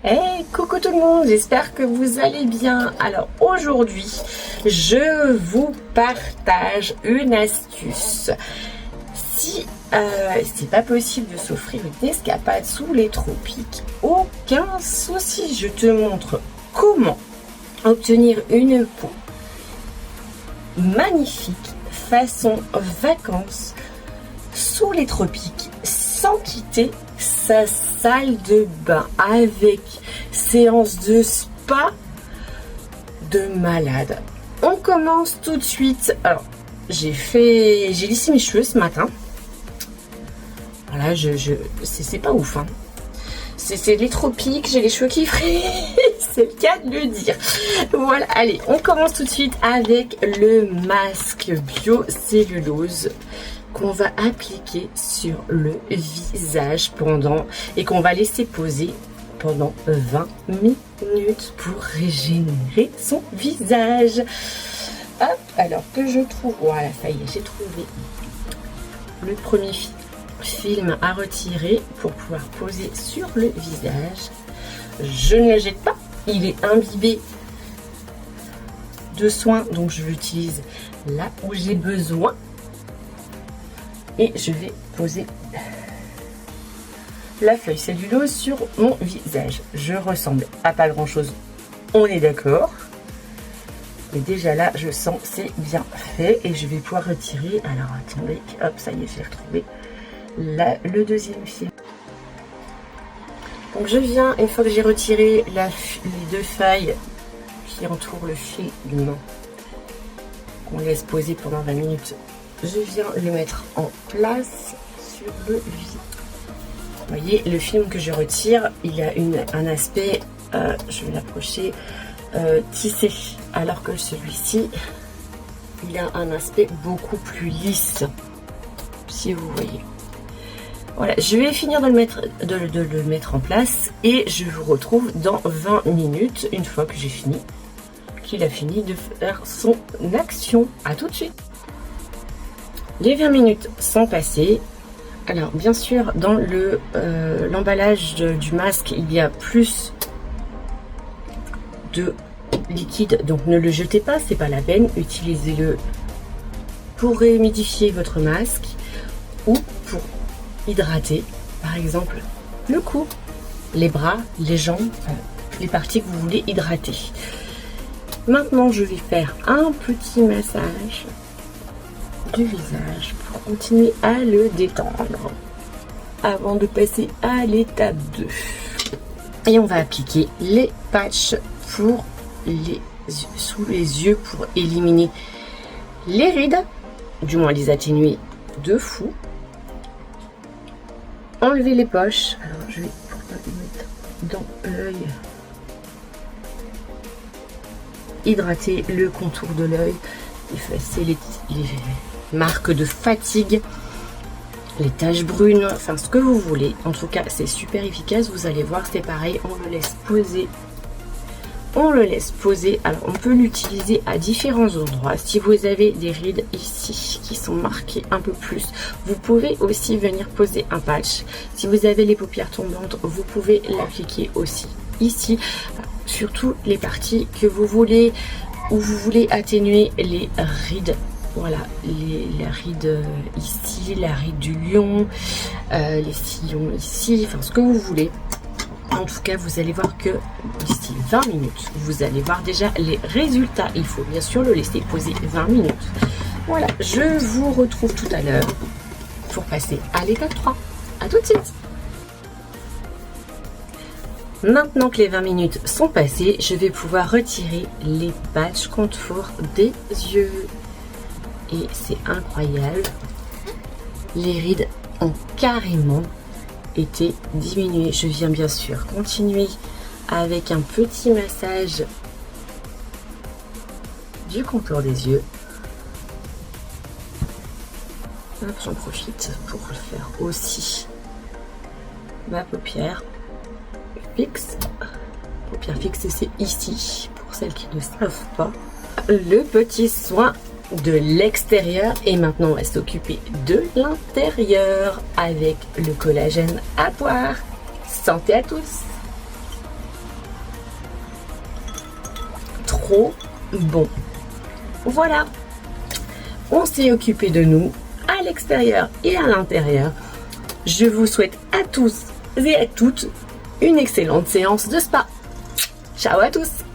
Hey, coucou tout le monde, j'espère que vous allez bien. Alors aujourd'hui, je vous partage une astuce. Si c'est pas possible de s'offrir une escapade sous les tropiques, aucun souci, je te montre comment obtenir une peau magnifique façon vacances sous les tropiques sans quitter sa salle de bain avec séance de spa de malade. On commence tout de suite. Alors, j'ai lissé mes cheveux ce matin. Voilà, c'est pas ouf, hein. C'est les tropiques, j'ai les cheveux qui frisent, c'est le cas de le dire. Voilà, allez, on commence tout de suite avec le masque biocellulose qu'on va appliquer sur le visage et qu'on va laisser poser pendant 20 minutes pour régénérer son visage. Hop, alors que je trouve, voilà, ça y est, j'ai trouvé le premier film à retirer pour pouvoir poser sur le visage. Je ne le jette pas, il est imbibé de soin, donc je l'utilise là où j'ai besoin. Et je vais poser la feuille cellulose sur mon visage. Je ressemble à pas grand chose, on est d'accord. Mais déjà là, je sens c'est bien fait. Et je vais pouvoir retirer. Alors attendez, hop, ça y est, j'ai retrouvé le deuxième film. Donc je viens, une fois que j'ai retiré les deux feuilles qui entourent le film, qu'on laisse poser pendant 20 minutes, je viens le mettre en place sur le visage. Vous voyez, le film que je retire, il a un aspect, je vais l'approcher, tissé, alors que celui-ci, il a un aspect beaucoup plus lisse, si vous voyez. Voilà, je vais finir de le mettre en place et je vous retrouve dans 20 minutes, une fois que j'ai fini, qu'il a fini de faire son action. À tout de suite. Les 20 minutes sont passées. Alors bien sûr, dans l'emballage du masque, il y a plus de liquide, donc ne le jetez pas, c'est pas la peine. Utilisez-le pour réhumidifier votre masque ou pour hydrater, par exemple le cou, les bras, les jambes, les parties que vous voulez hydrater. Maintenant, je vais faire un petit massage du visage pour continuer à le détendre avant de passer à l'étape 2. Et on va appliquer les patchs pour sous les yeux pour éliminer les rides, du moins les atténuer de fou. Enlever les poches. Alors je vais mettre dans l'œil. Hydrater le contour de l'œil, effacer les marques de fatigue, les taches brunes, enfin ce que vous voulez. En tout cas, c'est super efficace. Vous allez voir, c'est pareil. On le laisse poser. On le laisse poser. Alors, on peut l'utiliser à différents endroits. Si vous avez des rides ici qui sont marquées un peu plus, vous pouvez aussi venir poser un patch. Si vous avez les paupières tombantes, vous pouvez l'appliquer aussi ici. Surtout les parties que vous voulez, où vous voulez atténuer les rides. Voilà, les rides ici, la ride du lion, les sillons ici, enfin ce que vous voulez. En tout cas, vous allez voir que d'ici 20 minutes, vous allez voir déjà les résultats. Il faut bien sûr le laisser poser 20 minutes. Voilà, je vous retrouve tout à l'heure pour passer à l'étape 3. À tout de suite. Maintenant que les 20 minutes sont passées, je vais pouvoir retirer les patchs contour des yeux. Et c'est incroyable, les rides ont carrément été diminuées. Je viens bien sûr continuer avec un petit massage du contour des yeux. J'en profite pour faire aussi ma paupière fixe. Paupière fixe, c'est ici, pour celles qui ne savent pas. Le petit soin de l'extérieur et maintenant on va s'occuper de l'intérieur avec le collagène à boire. Santé à tous! trop bon. Voilà, on s'est occupé de nous à l'extérieur et à l'intérieur. Je vous souhaite à tous et à toutes une excellente séance de spa. Ciao à tous!